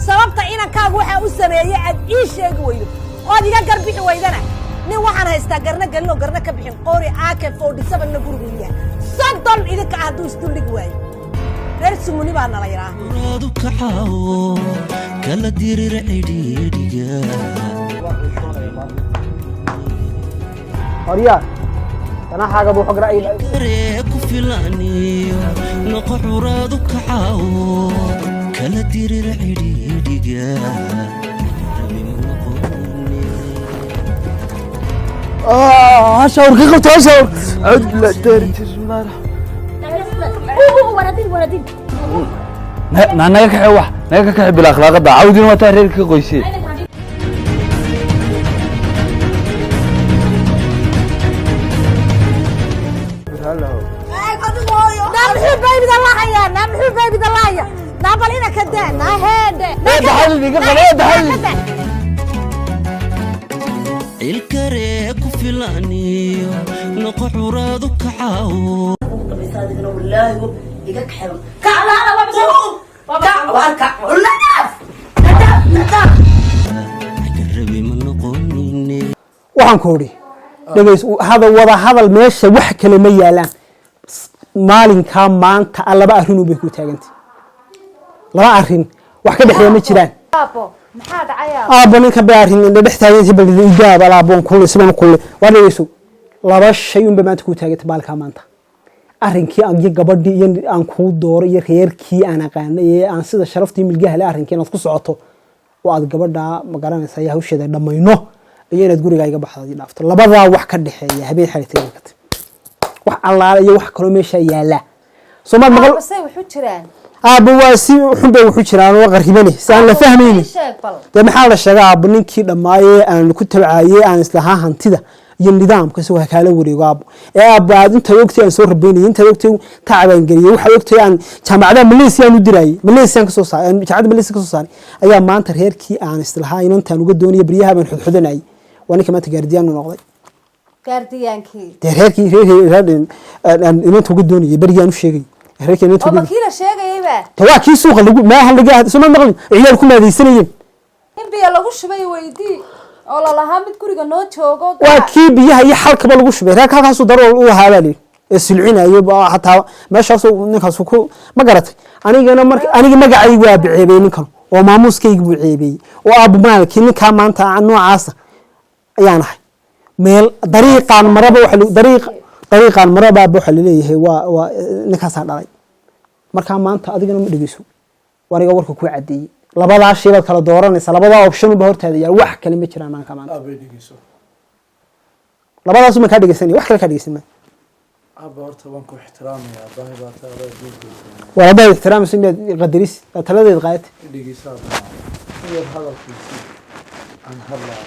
sababta inankaagu waxa uu sameeyay aad ii sheegi weydo oo diga garbixi weydana nin waxaan haystaa garna galno garna ka bixin qoori AK47 na guriga sadon idinka aad isku dhig waay reersumuni baa nala yaraa radu kaxawo kala dirir cidhiidhiga horiya ana xaga buu xog ra'yi ku filaniyo noqo radu kaxawo kala dirir cidhiidhiga شاور كيف تشاور عد لا داري تسمار ولدين ما ناك wax naga ka xib akhlaaqada awdin wata reerka qoysay الكري كفلاني نقع راد كعاو بيصادقنا والله يقك حرم كعلا على بابا كعوارك ولا ناف قربي من نقوني waxaan ku hori dhageys wada hadal meesha wax kale ma yaalaan maalinka maanta laba arrin bay ku taagantay laba arrin wax ka dhaxeeya ma jiraan maxaa dhacaya aabo ninka baarin inda dhex taagantay bal ijaab alaabon kulli siban kulli wadayso laba shay un maanta ku taagantay baalka maanta arrinkii aan gabadhii iyo aan ku dooro iyo reerkii aan aqaanay aan sida sharaftii milgaha leh arrinkii aad ku socoto oo aad gabadha ma garanaysaa yaa hawsheeda dhamayno iyo inaad gurigaaga baxdo dhaafto labada wax ka dhaxeeya habeen xariirtay ka wax allaala iyo wax kale meesha yaala Soomaal maqal say wuxuu jiraan aabo waa si xunbay wuxuu jiraan oo qarribane saan la fahmayni maxaa la sheegaa aabo ninkii dhamaayay aan ku tabcaayay aan islaha hantida iyo nidaamka soo kala wareego aabo aabo aad inta ogtay aan soo rabeynay inta ogtay tacbaan galiyay waxa ogtay aan jaamacada Malaysia aan u diray Malaysia ka soo saaray jaamacada Malaysia ka soo saaray ayaa maanta reerkii aan islaha inaan uga dooniyo bariyaha baan xudxudanay waa ninka maanta gaardiyaan noqday gaardiyaankii reerkii aan inaan uga dooniyo bariyaan u sheegay reerkii inaan oo makiila sheegayba waa kii suuqa lagu ma halaga soo maqlin ciyaar ku maadaysanayeen in biyo lagu shubay weydii oo la lahaa mid guriga noo joogo waa kii biyaha iyo xalkaba lagu shubay reerka halkaas uu daro u haabali silcinayo hatta meeshaas ninkaas ku ma garatay anigana markii aniga magacaygu waa biceebay ninkan oo maamuuskaygu buu ceebay oo abu maalki ninka maanta noocaas ayaan ahay meel dariiqan maraba waxa dariiqan maraba waxa leeyahay waa ninkaas dhalay marka maanta adigana ma dhigeyso wariga warka ku cadeeyay labada shayba kala dooranaysa labada option ba hortaada yaa wax kale ma jiraan maanta abay dhigeyso labadaas ma ka dhigeysan wax kale ka dhigeysan aba horta waan ku ixtiraamayaa baahi baa taada diinta wala baa ixtiraam sinad qadaris taladeed qaad dhigeysaa iyo hadalkiisa aan hadlaa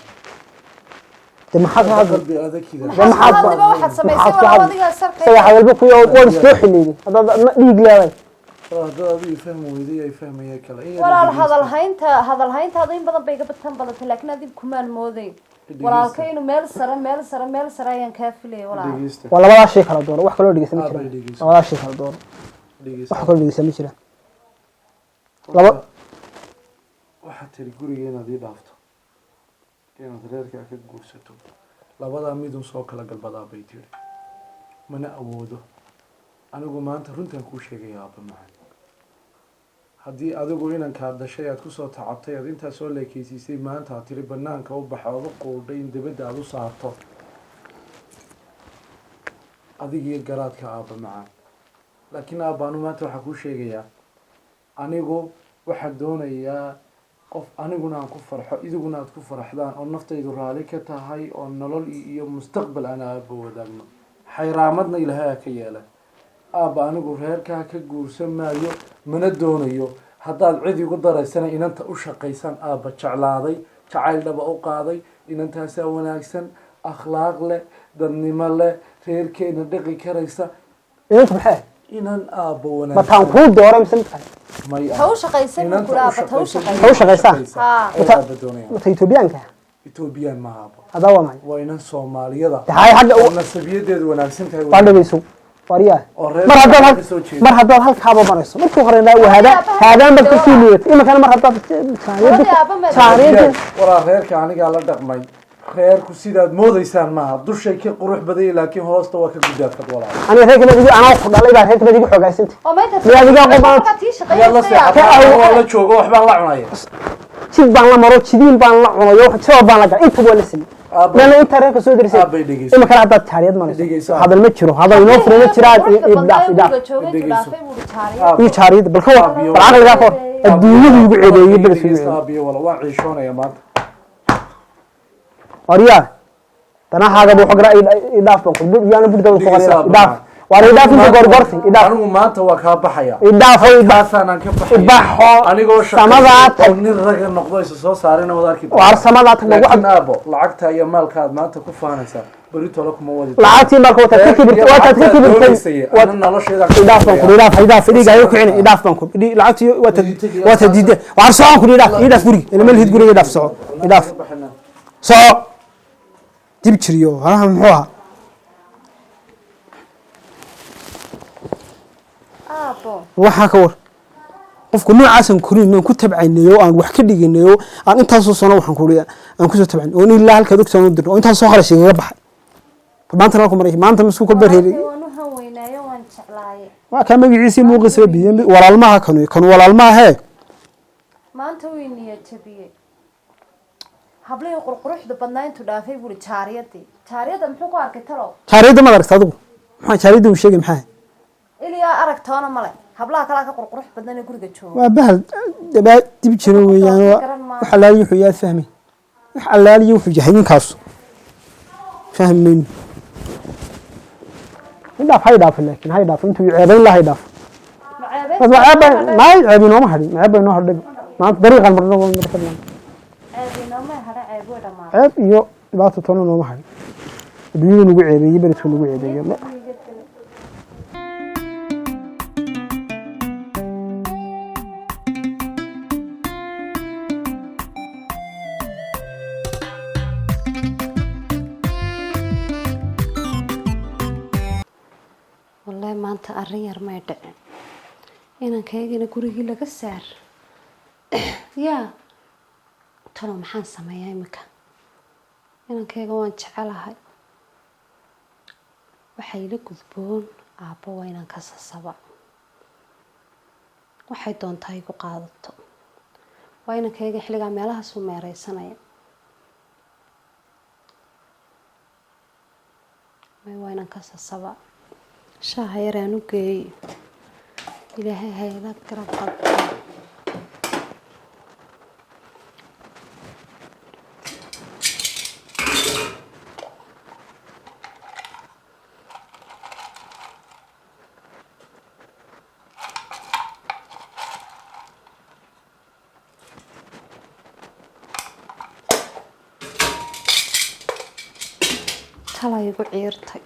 maxaad qalbi adag kida waxaad samaysay wadiga sarkay waxa walba ku oo soo xiliyay hada dhiig leeyahay hada adiga fahmo weydii ay fahmayay kala walaal hadal haynta in badan bay ka batan badan laakiin adib kumaan mooday walaalkaynu meel sare ayaan ka filay walaal wala wada shay kala dooro wax kale oo dhigeysan ma jiraan wala shay kala dooro wax kale oo dhigeysan ma jiraan laba waxa tiri gurigeena dii dhaafto inaad reerka ka guursato labada midun soo kala galbadaa bay tiri mana awoodo anigu maanta runtan ku sheegaya aaba macaan haddii adigu inanka dhashay aad ku soo tacabtay aad inta soo leekaysiisay maanta aad tiri banaanka u baxa oo qoodhay in dibadda aad u saarto adigii garaadka aaba macaan laakiin aabaanu maanta waxaa ku sheegayaa anigu waxaan doonayaa qof aniguna aan ku farxo idiguna aad ku faraxdaan oo naftaydu raali ka tahay oo nolol iyo mustaqbal aan aaba wadaagno xayraamadna ilaahay ka yeelay aaba anigu reerkaa ka guursan maayo mana doonayo haddaad cid igu daraysana inanta u shaqaysan aaba jeclaaday jacayl dhaba u qaaday inantaasaa wanaagsan akhlaaq leh dadnimo leh reerkeena dhaqi karaysa inanta maxay inan aaba wanaagsan mataan ku dooray mise may taw shaqaysan kula taw shaqaysan ha Etoobiyaanka Ethiopian ma aaba hada waa maxay waa inan Soomaaliyada hay xagga nasabiyadeedu wanaagsan tahay badhayso wariyaa oo mar haddaad reer soo jeedo mar haddaad halkaaba marayso markii horena haadaan bad ku sii liidatay imakana mar haddaad taariikh walaa reerka anigaa la dhaqmay reerku sidaad moodaysaan maaha dushay ka qurux baday laakiin hoosta waa ka gudaafad walaa aniga reerka madigu anaa ku dhalay baa reerka madigu xogaysanta oo ma inta yaa diga qoban yaa la seexatay waa la joogo waxbaan la cunaya jid baan la maro jidiin baan la cunayo wax soo baan la gal inta waa la samay lana inta reerka soo dirisay aabay dhegeyso imakana haddaad taariikh marayso dhegeyso hadal ma jiro hadal inoo furan ma jiraan idhaaf iyo taariikh bal ka war bal aqliga ka war adduunyadu ugu ceedeeyay bal dhegeyso aabiyo wala waa ciishoonaya maanta wariyaa tanahaaga buu xogra idhaaf baan ku yaana budda ku qoray idhaaf waa idhaaf inta gorgorti idhaaf anigu maanta waa ka baxaya idhaaf kaasaan ka baxay ibaxo anigoo samadaad nin raga noqdo isa soo saarina wadaarki war samadaad lagu laakiin aabo lacagta iyo maalka aad maanta ku faanaysaa berito la kuma wadi lacagtii marka wata ka kibirtay wata ka kibirtay wata nolosheeda idhaaf baan ku idhaaf dhiga ayu kicin idhaaf baan ku lacagtii wata diiday war soo aan ku idhaaf guri ilma lihid guriga idhaaf soo idhaaf soo dib jiriyo halaha muxuu ahaa waxaa ka war qofku noocaasan korin aan ku tabcaynayo aan wax ka dhiganayo aan intaasoo sano waxaan ku leeyahay aan ku soo tabcayn oo ilaa halka ogtaan u diro oo intaas soo kharash igaga baxay maanta la ku maray maanta masku ka bareeray waa ka magaciisi muuqisay biyo walaalmaha kan walaalmaha he maanta way niyad jabiyay hablaha qurquruxda badnayntu dhaafay buu taariyada muxuu ku arkay talo taariyada ma aragtay adigu maxaa taariyada uu sheegay maxaa ilaa aragtoona male hablaha kala ka qurqurux badnaan guriga jooga waa bahal daba dib jiro weeyaan waxa la yuxu yaa fahmay waxa la yuxu yahay ninkaas fahmay inda fayda laakiin hayda intuu ceebayn la hayda ma ceebin oo ma hadin ceebay noo hadhay maanta dariiqan marno markadna ceeb iyo dhibaato toona noo ma hadin adduunyada nagu ceebeeyay baridku nagu ceebeeyay maanta arrin yar may dhicin inankayagina gurigii laga saar yaa talo maxaan sameeyaa imika inankayga waan jecelahay waxay la gudboon aabbo waa inaan ka sasaba waxay doontaa igu qaadato waa inankayga xilligaa meelahaasuu meereysanaya waa inaan ka sasaba shaaha yaraan u geeyey ilaahay hayla garab qabto tala igu ciirtay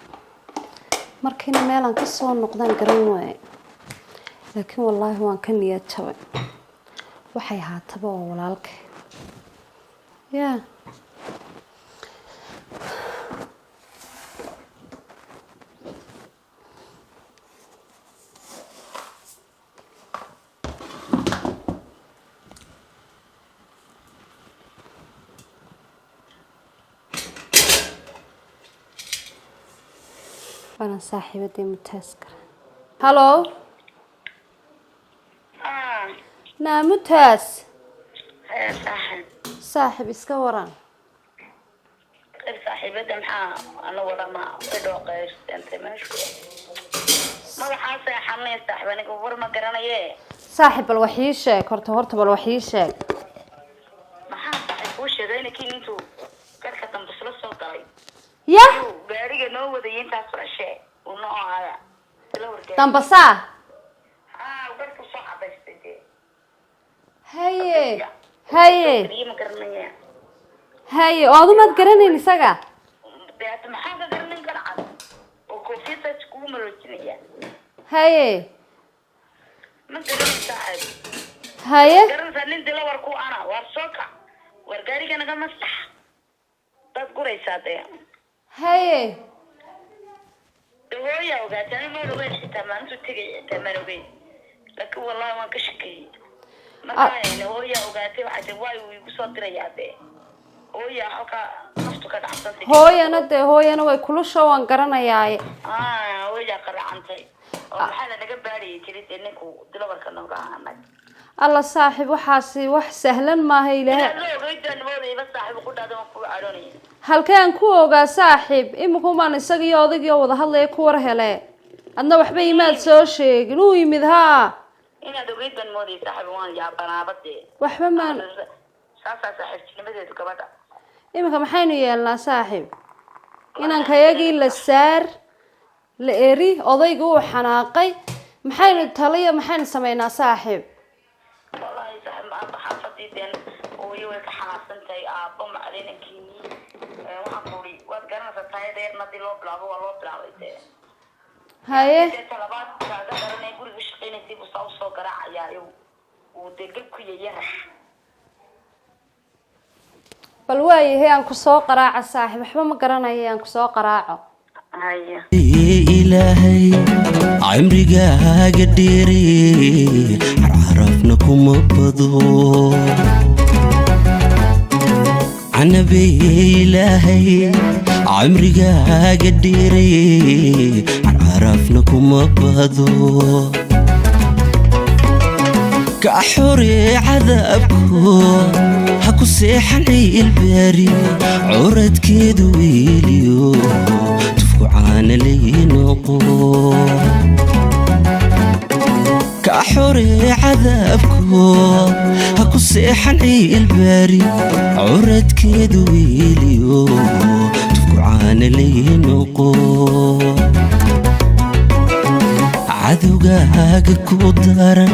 markiina meelaan ka soo noqdaan garan waaye laakiin wallaahi waan ka niyad jabay waxay haataba oo walaalkay yaa أنا صاحبتي متاسكر هلو نعم متاس صاحب اسكا وران صاحبتي محا أنا ورا ما بدو قيش أنت ماشي ما حاسة حمي صاحبني كبر ما قرنا يه صاحب الوحيشة كرت هرت بالوحيشة ما حاسة وش غيرنا كي نتو كركة تنبصل الصوت علي يا gaariga noo wadayay intaas waa shay oo noo ahaa dambasa warka soo cabaystay haye haye ma garanaya haye oo aad ma garanaynin isaga beet maxaa ka garanin karaan oo koofiyada isku marojinaya haye ma garanaysa haye garanaysa nin dila war ku ana war soo ka war gaariga naga masax dad guraysaa haye هويا وقعت أنا ما لقيت حتى ما أنتو تجي حتى ما لقيت لكن والله ما كشكي ما كان هويا وقعت وحتى واي ويقصد رياضي هويا حكا نفسه كذا عصنتي hooyana dee hooyana way kula show aan garanayaaye هويا قرعنتي وحنا نجيب بالي تريد إنكوا دلوقتي كنا نقعد alla saaxiib waxaasi wax sahlan maaha ilaahay لا قيد أنا ما أدري بس صاحب قلت هذا مفروض عروني halkeen ku ogaa saaxiib imikumaan isaga iyo odagii wada hadlaya ku war hele adna waxba imaad soo sheegin uu yimid haa إن هذا قيد أنا ما أدري صاحب وان يا بنابتي waxba maan ساسا صاحب شنو بدي تكبر imika maxaynu yeelnaa saaxiib inankayagii la saar la eri odaygu uu xanaaqay maxaynu taliya maxaynu samaynaa saaxiib والله صاحب ما بحافظتي دين ويوك حاسنتي أبو معلنا كيني وحقولي وأتقرن ستاي دير ندي لو بلابو ولو بلاويته haye طلبات كذا قرن يقول بشقين تيبو صوصو قرع يايو ودقيق كي يرح bal waayahay aan ku soo qaraaco saaxiib waxba ma garanayo aan ku soo qaraaco هيا ilaahay cimrigaaga dheere carcarafna kuma bado canabe ilaahay cimrigaaga dheere carcarafna kuma bado ka xore cadaabko ha ku seexan ciilbaari curadkeedu wiiliyo caana leenoqo ka xore cadaabko ha ku seexan ciilbaari curadkeedu wiiliyo tufku caana leenoqo cadowgaaga ku daran